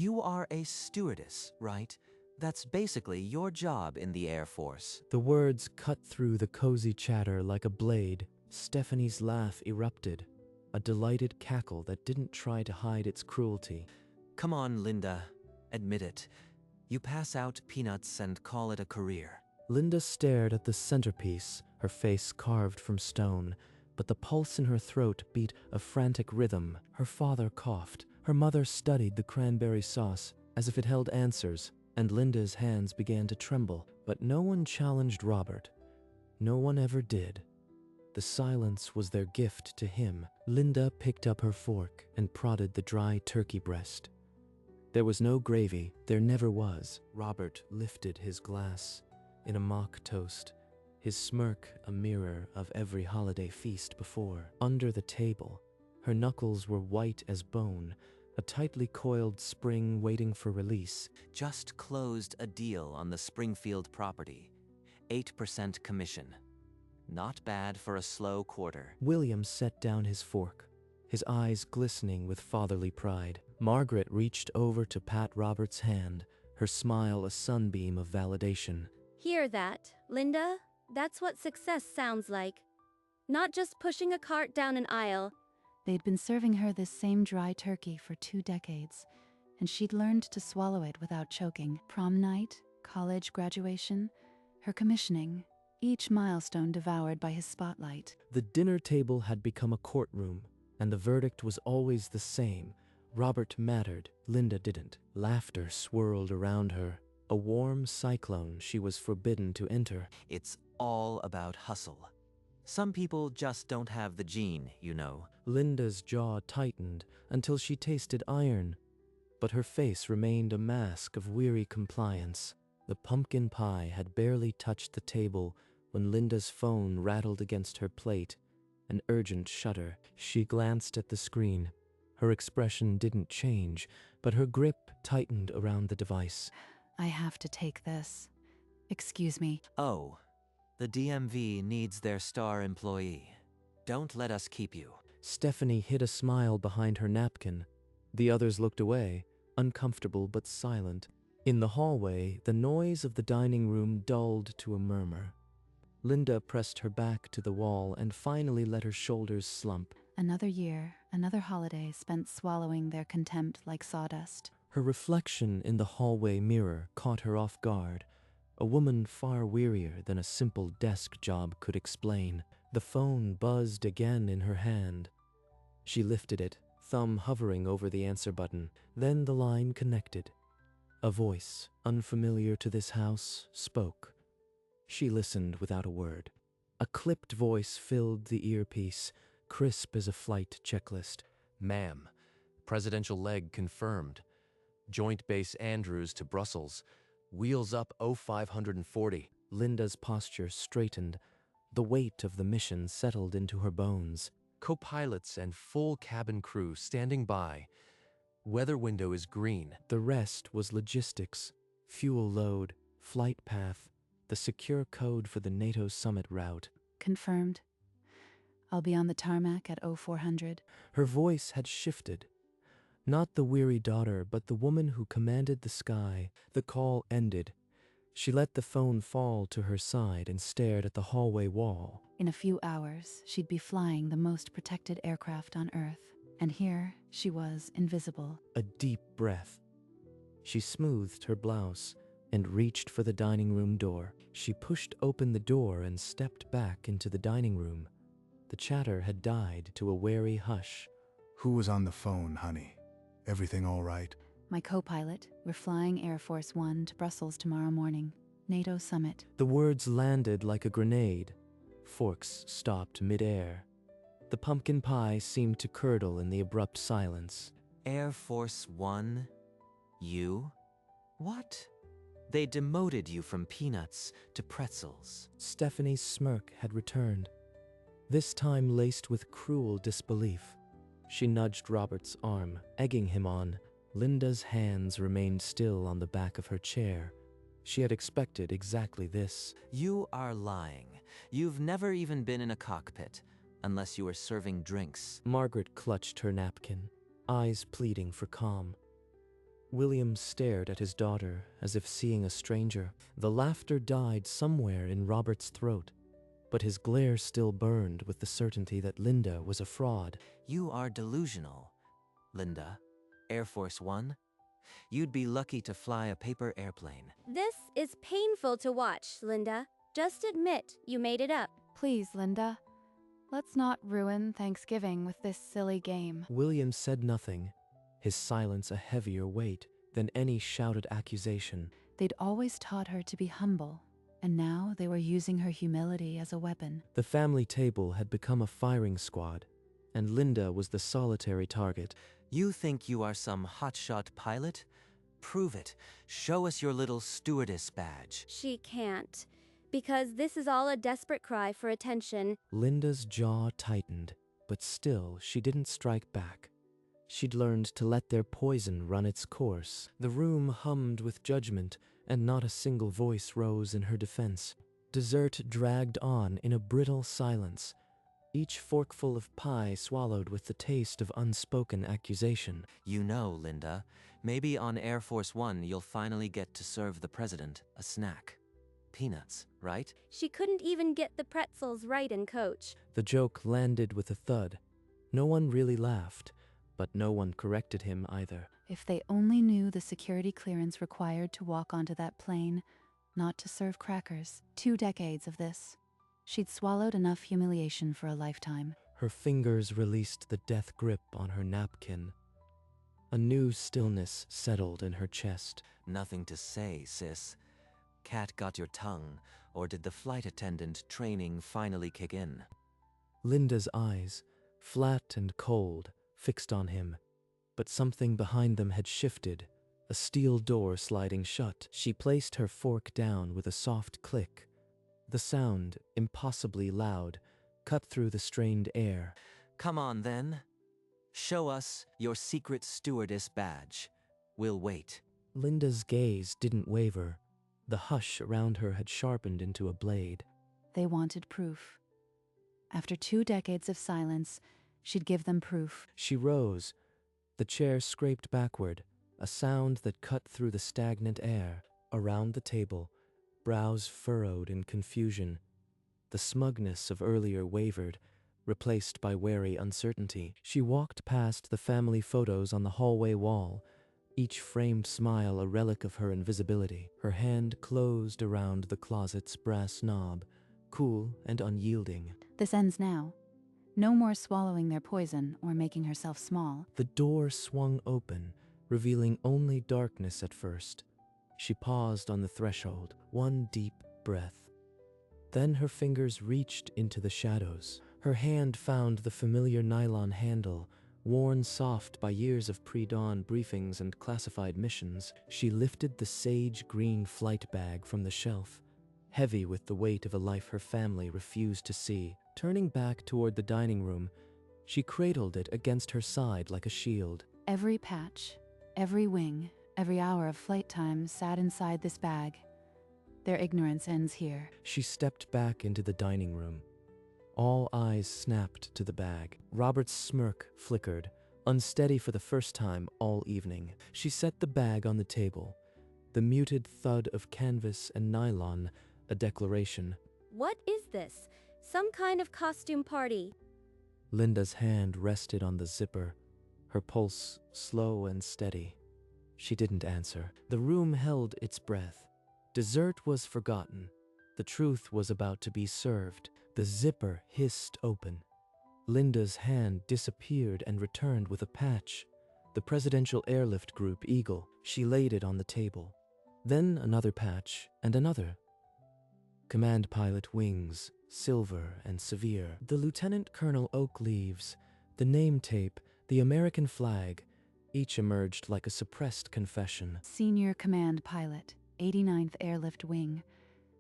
You are a stewardess, right? That's basically your job in the Air Force. The words cut through the cozy chatter like a blade. Stephanie's laugh erupted, a delighted cackle that didn't try to hide its cruelty. Come on, Linda. Admit it. You pass out peanuts and call it a career. Linda stared at the centerpiece, her face carved from stone, but the pulse in her throat beat a frantic rhythm. Her father coughed. Her mother studied the cranberry sauce as if it held answers, and Linda's hands began to tremble. But no one challenged Robert. No one ever did. The silence was their gift to him. Linda picked up her fork and prodded the dry turkey breast. There was no gravy. There never was. Robert lifted his glass in a mock toast, his smirk a mirror of every holiday feast before. Under the table, her knuckles were white as bone, a tightly coiled spring waiting for release. Just closed a deal on the Springfield property. 8% commission. Not bad for a slow quarter. William set down his fork, his eyes glistening with fatherly pride. Margaret reached over to pat Robert's hand, her smile a sunbeam of validation. Hear that, Linda? That's what success sounds like. Not just pushing a cart down an aisle. They'd been serving her this same dry turkey for 2 decades, and she'd learned to swallow it without choking. Prom night, college graduation, her commissioning, each milestone devoured by his spotlight. The dinner table had become a courtroom, and the verdict was always the same. Robert mattered, Linda didn't. Laughter swirled around her, a warm cyclone she was forbidden to enter. It's all about hustle. Some people just don't have the gene, you know. Linda's jaw tightened until she tasted iron, but her face remained a mask of weary compliance. The pumpkin pie had barely touched the table when Linda's phone rattled against her plate, an urgent shudder. She glanced at the screen. Her expression didn't change, but her grip tightened around the device. I have to take this. Excuse me. Oh, the DMV needs their star employee. Don't let us keep you. Stephanie hid a smile behind her napkin. The others looked away, uncomfortable but silent. In the hallway, the noise of the dining room dulled to a murmur. Linda pressed her back to the wall and finally let her shoulders slump. Another year, another holiday spent swallowing their contempt like sawdust. Her reflection in the hallway mirror caught her off guard, a woman far wearier than a simple desk job could explain. The phone buzzed again in her hand. She lifted it, thumb hovering over the answer button. Then the line connected. A voice, unfamiliar to this house, spoke. She listened without a word. A clipped voice filled the earpiece, crisp as a flight checklist. Ma'am, presidential leg confirmed. Joint base Andrews to Brussels. Wheels up 0540. Linda's posture straightened. The weight of the mission settled into her bones. Co-pilots and full cabin crew standing by. Weather window is green. The rest was logistics, fuel load, flight path, the secure code for the NATO summit route. Confirmed. I'll be on the tarmac at 0400. Her voice had shifted. Not the weary daughter, but the woman who commanded the sky. The call ended. She let the phone fall to her side and stared at the hallway wall. In a few hours, she'd be flying the most protected aircraft on Earth. And here, she was invisible. A deep breath. She smoothed her blouse and reached for the dining room door. She pushed open the door and stepped back into the dining room. The chatter had died to a wary hush. Who was on the phone, honey? Everything all right? My co-pilot. We're flying Air Force One to Brussels tomorrow morning. NATO summit. The words landed like a grenade. Forks stopped mid-air. The pumpkin pie seemed to curdle in the abrupt silence. Air Force One? You? What? They demoted you from peanuts to pretzels. Stephanie's smirk had returned, this time laced with cruel disbelief. She nudged Robert's arm, egging him on. Linda's hands remained still on the back of her chair. She had expected exactly this. You are lying. You've never even been in a cockpit, unless you were serving drinks. Margaret clutched her napkin, eyes pleading for calm. William stared at his daughter as if seeing a stranger. The laughter died somewhere in Robert's throat, but his glare still burned with the certainty that Linda was a fraud. You are delusional, Linda. Air Force One? You'd be lucky to fly a paper airplane. This is painful to watch, Linda. Just admit you made it up. Please, Linda. Let's not ruin Thanksgiving with this silly game. William said nothing, his silence a heavier weight than any shouted accusation. They'd always taught her to be humble, and now they were using her humility as a weapon. The family table had become a firing squad, and Linda was the solitary target. You think you are some hotshot pilot? Prove it. Show us your little stewardess badge. She can't, because this is all a desperate cry for attention. Linda's jaw tightened, but still she didn't strike back. She'd learned to let their poison run its course. The room hummed with judgment, and not a single voice rose in her defense. Dessert dragged on in a brittle silence, each forkful of pie swallowed with the taste of unspoken accusation. You know, Linda, maybe on Air Force One you'll finally get to serve the president a snack. Peanuts, right? She couldn't even get the pretzels right in coach. The joke landed with a thud. No one really laughed, but no one corrected him either. If they only knew the security clearance required to walk onto that plane, not to serve crackers. 2 decades of this. She'd swallowed enough humiliation for a lifetime. Her fingers released the death grip on her napkin. A new stillness settled in her chest. Nothing to say, sis. Cat got your tongue, or did the flight attendant training finally kick in? Linda's eyes, flat and cold, fixed on him, but something behind them had shifted, a steel door sliding shut. She placed her fork down with a soft click. The sound, impossibly loud, cut through the strained air. Come on, then. Show us your secret stewardess badge. We'll wait. Linda's gaze didn't waver. The hush around her had sharpened into a blade. They wanted proof. After 2 decades of silence, she'd give them proof. She rose. The chair scraped backward, a sound that cut through the stagnant air. Around the table, brows furrowed in confusion. The smugness of earlier wavered, replaced by wary uncertainty. She walked past the family photos on the hallway wall, each framed smile a relic of her invisibility. Her hand closed around the closet's brass knob, cool and unyielding. This ends now. No more swallowing their poison or making herself small. The door swung open, revealing only darkness at first. She paused on the threshold, one deep breath. Then her fingers reached into the shadows. Her hand found the familiar nylon handle, worn soft by years of pre-dawn briefings and classified missions. She lifted the sage-green flight bag from the shelf, heavy with the weight of a life her family refused to see. Turning back toward the dining room, she cradled it against her side like a shield. Every patch, every wing, every hour of flight time sat inside this bag. Their ignorance ends here. She stepped back into the dining room. All eyes snapped to the bag. Robert's smirk flickered, unsteady for the first time all evening. She set the bag on the table, the muted thud of canvas and nylon a declaration. What is this? Some kind of costume party. Linda's hand rested on the zipper, her pulse slow and steady. She didn't answer. The room held its breath. Dessert was forgotten. The truth was about to be served. The zipper hissed open. Linda's hand disappeared and returned with a patch, the Presidential Airlift Group Eagle. She laid it on the table. Then another patch and another. Command Pilot Wings, silver and severe. The Lieutenant Colonel Oak Leaves, the name tape, the American flag, each emerged like a suppressed confession. Senior Command Pilot, 89th Airlift Wing,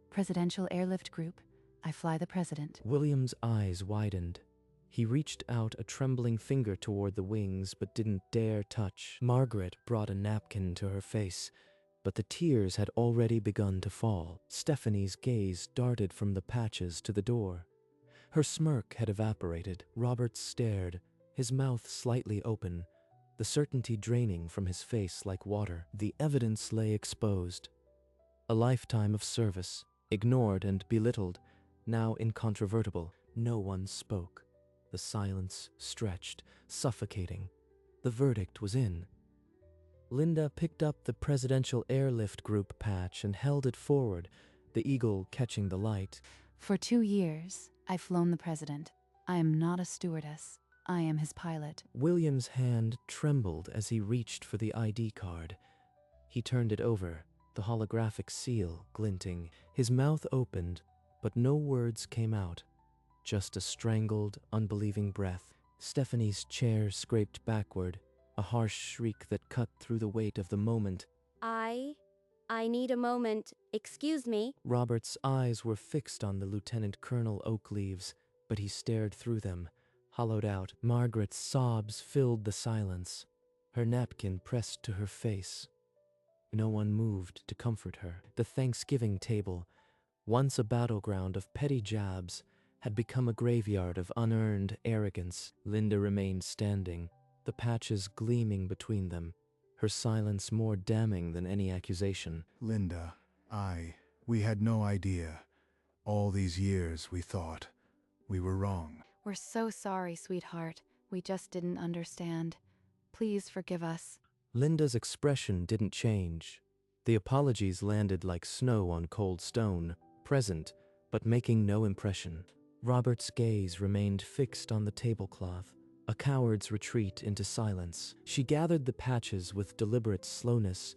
Presidential Airlift Group, I fly the President. William's eyes widened. He reached out a trembling finger toward the wings but didn't dare touch. Margaret brought a napkin to her face, but the tears had already begun to fall. Stephanie's gaze darted from the patches to the door. Her smirk had evaporated. Robert stared, his mouth slightly open, the certainty draining from his face like water. The evidence lay exposed. A lifetime of service, ignored and belittled, now incontrovertible. No one spoke. The silence stretched, suffocating. The verdict was in. Linda picked up the Presidential Airlift Group patch and held it forward, the eagle catching the light. For 2 years, I've flown the president. I am not a stewardess. I am his pilot. William's hand trembled as he reached for the ID card. He turned it over, the holographic seal glinting. His mouth opened, but no words came out. Just a strangled, unbelieving breath. Stephanie's chair scraped backward, a harsh shriek that cut through the weight of the moment. I need a moment. Excuse me. Robert's eyes were fixed on the Lieutenant Colonel Oakleaves, but he stared through them, hollowed out. Margaret's sobs filled the silence, her napkin pressed to her face. No one moved to comfort her. The Thanksgiving table, once a battleground of petty jabs, had become a graveyard of unearned arrogance. Linda remained standing, the patches gleaming between them, her silence more damning than any accusation. Linda, we had no idea. All these years we thought we were wrong. We're so sorry, sweetheart. We just didn't understand. Please forgive us. Linda's expression didn't change. The apologies landed like snow on cold stone, present, but making no impression. Robert's gaze remained fixed on the tablecloth, a coward's retreat into silence. She gathered the patches with deliberate slowness,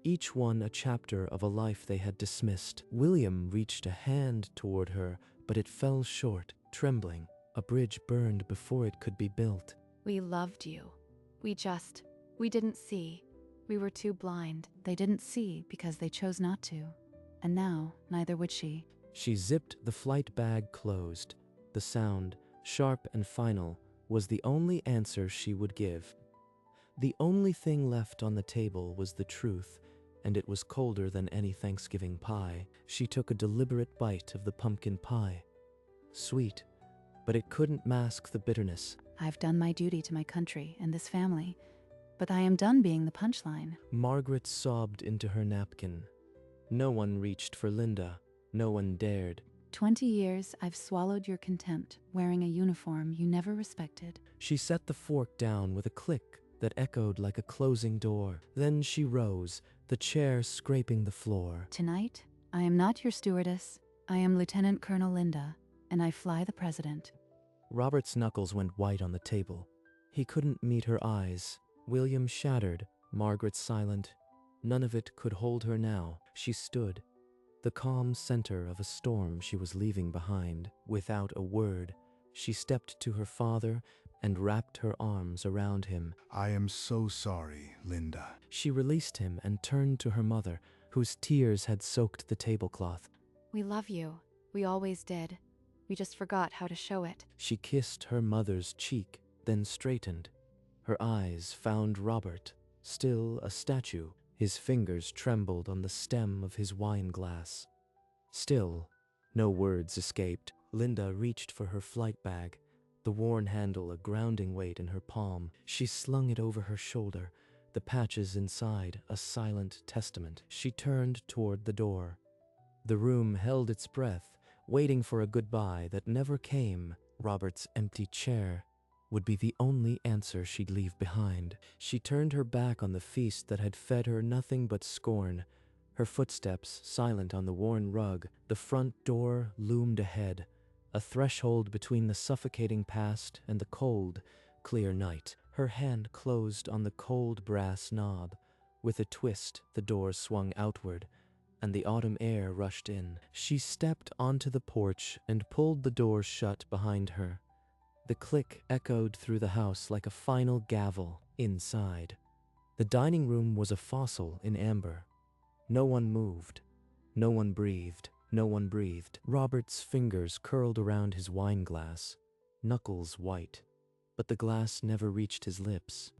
each one a chapter of a life they had dismissed. William reached a hand toward her, but it fell short, trembling. A bridge burned before it could be built. We loved you. We didn't see. We were too blind. They didn't see because they chose not to. And now, neither would she. She zipped the flight bag closed. The sound, sharp and final, was the only answer she would give. The only thing left on the table was the truth, and it was colder than any Thanksgiving pie. She took a deliberate bite of the pumpkin pie. Sweet, but it couldn't mask the bitterness. I've done my duty to my country and this family, but I am done being the punchline. Margaret sobbed into her napkin. No one reached for Linda. No one dared. 20 years I've swallowed your contempt, wearing a uniform you never respected. She set the fork down with a click that echoed like a closing door. Then she rose, the chair scraping the floor. Tonight, I am not your stewardess. I am Lieutenant Colonel Linda, and I fly the president. Robert's knuckles went white on the table. He couldn't meet her eyes. William shattered, Margaret silent. None of it could hold her now. She stood, the calm center of a storm she was leaving behind. Without a word, she stepped to her father and wrapped her arms around him. I am so sorry, Linda. She released him and turned to her mother, whose tears had soaked the tablecloth. We love you. We always did. We just forgot how to show it. She kissed her mother's cheek, then straightened. Her eyes found Robert, still a statue. His fingers trembled on the stem of his wine glass. Still, no words escaped. Linda reached for her flight bag, the worn handle a grounding weight in her palm. She slung it over her shoulder, the patches inside a silent testament. She turned toward the door. The room held its breath, waiting for a goodbye that never came. Robert's empty chair would be the only answer she'd leave behind. She turned her back on the feast that had fed her nothing but scorn. Her footsteps silent on the worn rug, the front door loomed ahead, a threshold between the suffocating past and the cold, clear night. Her hand closed on the cold brass knob. With a twist, the door swung outward, and the autumn air rushed in. She stepped onto the porch and pulled the door shut behind her. The click echoed through the house like a final gavel. Inside, the dining room was a fossil in amber. No one moved. No one breathed. No one breathed. Robert's fingers curled around his wine glass, knuckles white, but the glass never reached his lips.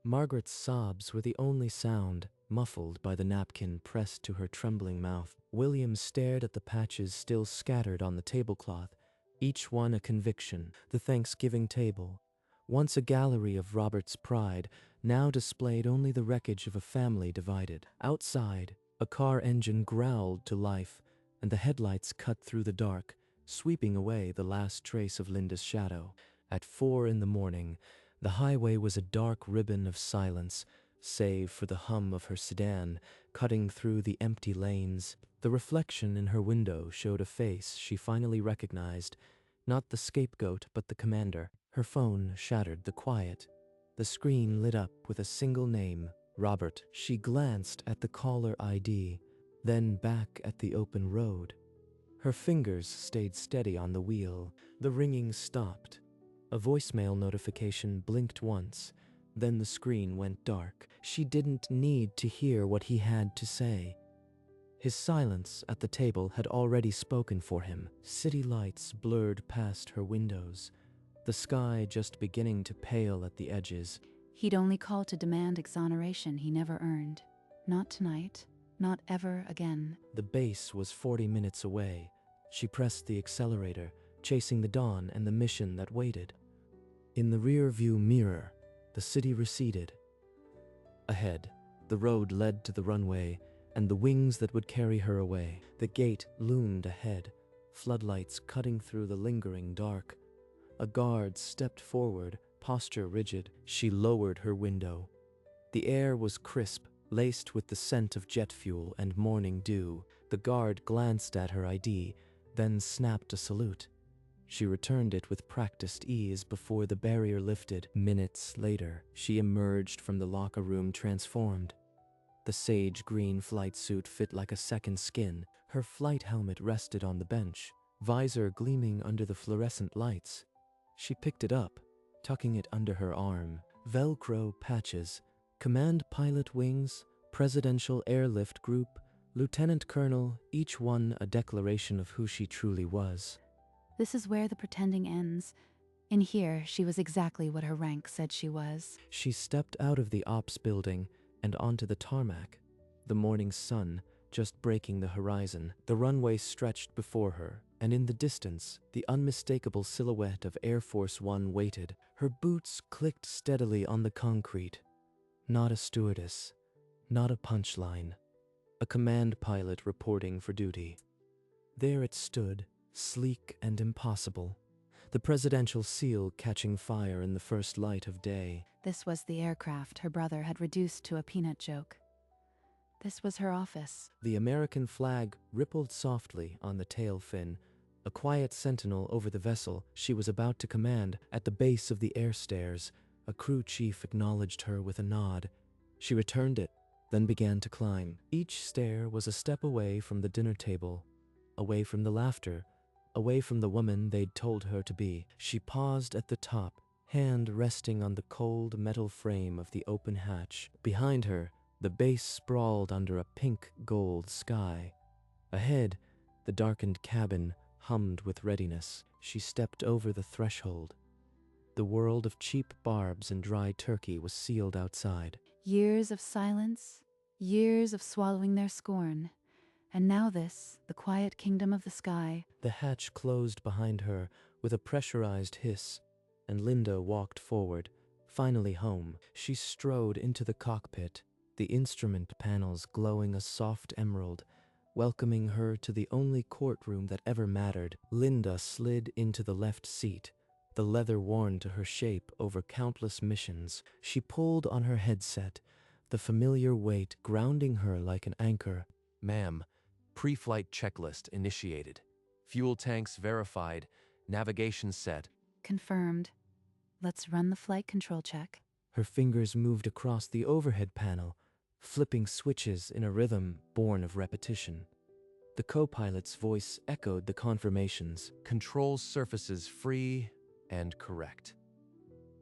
Margaret's sobs were the only sound, muffled by the napkin pressed to her trembling mouth. William stared at the patches still scattered on the tablecloth, each one a conviction. The Thanksgiving table, once a gallery of Robert's pride, now displayed only the wreckage of a family divided. Outside, a car engine growled to life, and the headlights cut through the dark, sweeping away the last trace of Linda's shadow. At 4 in the morning, the highway was a dark ribbon of silence, save for the hum of her sedan cutting through the empty lanes. The reflection in her window showed a face she finally recognized, not the scapegoat but the commander. Her phone shattered the quiet. The screen lit up with a single name, Robert. She glanced at the caller ID, then back at the open road. Her fingers stayed steady on the wheel. The ringing stopped. A voicemail notification blinked once, then the screen went dark. She didn't need to hear what he had to say. His silence at the table had already spoken for him. City lights blurred past her windows, the sky just beginning to pale at the edges. He'd only call to demand exoneration he never earned. Not tonight, not ever again. The base was 40 minutes away. She pressed the accelerator, chasing the dawn and the mission that waited. In the rear-view mirror, the city receded. Ahead, the road led to the runway and the wings that would carry her away. The gate loomed ahead, floodlights cutting through the lingering dark. A guard stepped forward, posture rigid. She lowered her window. The air was crisp, laced with the scent of jet fuel and morning dew. The guard glanced at her ID, then snapped a salute. She returned it with practiced ease before the barrier lifted. Minutes later, she emerged from the locker room transformed. The sage green flight suit fit like a second skin. Her flight helmet rested on the bench, visor gleaming under the fluorescent lights. She picked it up, tucking it under her arm. Velcro patches, command pilot wings, presidential airlift group, lieutenant colonel, each one a declaration of who she truly was. This is where the pretending ends. In here, she was exactly what her rank said she was. She stepped out of the ops building and onto the tarmac, the morning sun just breaking the horizon. The runway stretched before her, and in the distance, the unmistakable silhouette of Air Force One waited. Her boots clicked steadily on the concrete. Not a stewardess, not a punchline, a command pilot reporting for duty. There it stood, sleek and impossible, the presidential seal catching fire in the first light of day. This was the aircraft her brother had reduced to a peanut joke. This was her office. The American flag rippled softly on the tail fin, a quiet sentinel over the vessel she was about to command. At the base of the air stairs, a crew chief acknowledged her with a nod. She returned it, then began to climb. Each stair was a step away from the dinner table, away from the laughter, away from the woman they'd told her to be. She paused at the top, hand resting on the cold metal frame of the open hatch. Behind her, the base sprawled under a pink-gold sky. Ahead, the darkened cabin hummed with readiness. She stepped over the threshold. The world of cheap barbs and dry turkey was sealed outside. Years of silence, years of swallowing their scorn. And now this, the quiet kingdom of the sky. The hatch closed behind her with a pressurized hiss, and Linda walked forward, finally home. She strode into the cockpit, the instrument panels glowing a soft emerald, welcoming her to the only courtroom that ever mattered. Linda slid into the left seat, the leather worn to her shape over countless missions. She pulled on her headset, the familiar weight grounding her like an anchor. Ma'am, pre-flight checklist initiated. Fuel tanks verified. Navigation set. Confirmed. Let's run the flight control check. Her fingers moved across the overhead panel, flipping switches in a rhythm born of repetition. The co-pilot's voice echoed the confirmations. Control surfaces free and correct.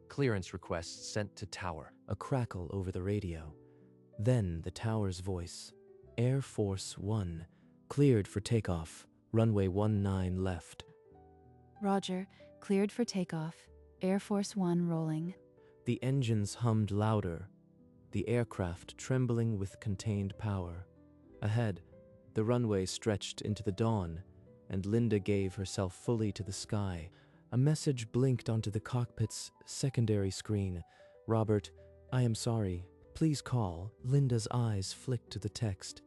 Clearance requests sent to tower. A crackle over the radio. Then the tower's voice. Air Force One, cleared for takeoff. Runway 19 left. Roger, cleared for takeoff. Air Force One rolling. The engines hummed louder, the aircraft trembling with contained power. Ahead, the runway stretched into the dawn, and Linda gave herself fully to the sky. A message blinked onto the cockpit's secondary screen. "Robert, I am sorry. Please call." Linda's eyes flicked to the text,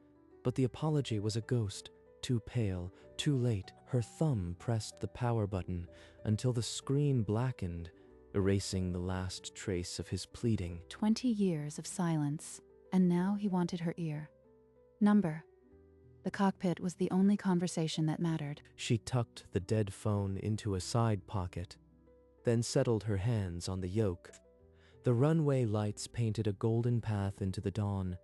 but the apology was a ghost, too pale, too late. Her thumb pressed the power button until the screen blackened, erasing the last trace of his pleading. 20 years of silence, and now he wanted her ear. Number. The cockpit was the only conversation that mattered. She tucked the dead phone into a side pocket, then settled her hands on the yoke. The runway lights painted a golden path into the dawn.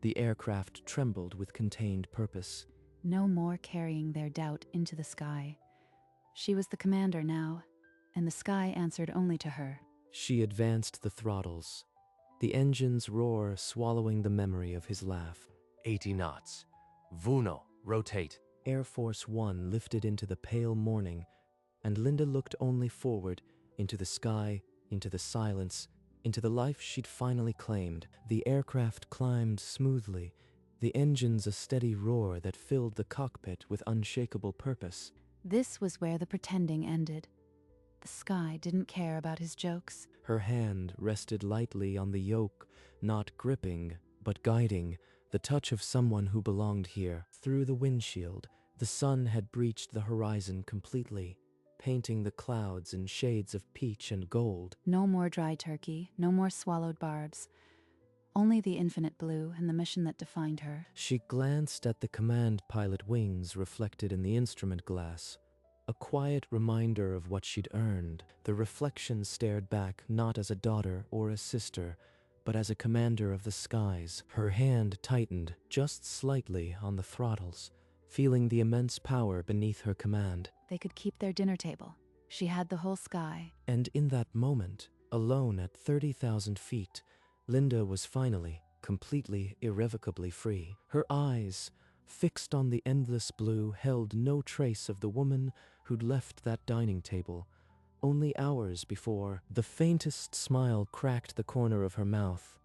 The aircraft trembled with contained purpose. No more carrying their doubt into the sky. She was the commander now, and the sky answered only to her. She advanced the throttles, the engine's roar swallowing the memory of his laugh. 80 knots. Vuno, rotate. Air Force One lifted into the pale morning, and Linda looked only forward, into the sky, into the silence, into the life she'd finally claimed. The aircraft climbed smoothly, the engines a steady roar that filled the cockpit with unshakable purpose. This was where the pretending ended. The sky didn't care about his jokes. Her hand rested lightly on the yoke, not gripping, but guiding, the touch of someone who belonged here. Through the windshield, the sun had breached the horizon completely, painting the clouds in shades of peach and gold. No more dry turkey, no more swallowed barbs. Only the infinite blue and the mission that defined her. She glanced at the command pilot wings reflected in the instrument glass, a quiet reminder of what she'd earned. The reflection stared back not as a daughter or a sister, but as a commander of the skies. Her hand tightened just slightly on the throttles, feeling the immense power beneath her command. They could keep their dinner table. She had the whole sky. And in that moment, alone at 30,000 feet, Linda was finally, completely, irrevocably free. Her eyes, fixed on the endless blue, held no trace of the woman who'd left that dining table. Only hours before, the faintest smile cracked the corner of her mouth,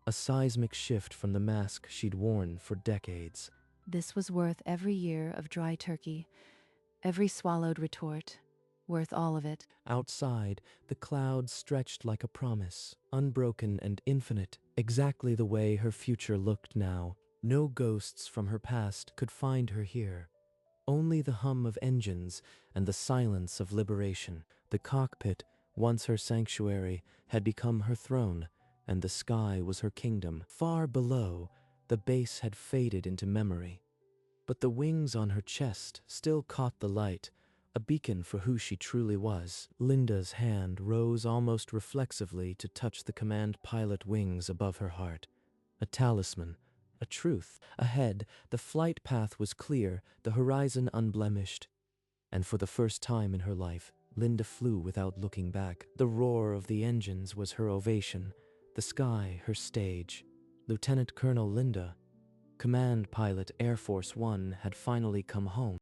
a seismic shift from the mask she'd worn for decades. This was worth every year of dry turkey, every swallowed retort, worth all of it. Outside, the clouds stretched like a promise, unbroken and infinite, exactly the way her future looked now. No ghosts from her past could find her here. Only the hum of engines and the silence of liberation. The cockpit, once her sanctuary, had become her throne, and the sky was her kingdom. Far below, the base had faded into memory. But the wings on her chest still caught the light, a beacon for who she truly was. Linda's hand rose almost reflexively to touch the command pilot wings above her heart. A talisman, a truth. Ahead, the flight path was clear, the horizon unblemished. And for the first time in her life, Linda flew without looking back. The roar of the engines was her ovation, the sky her stage. Lieutenant Colonel Linda, Command Pilot Air Force One, had finally come home.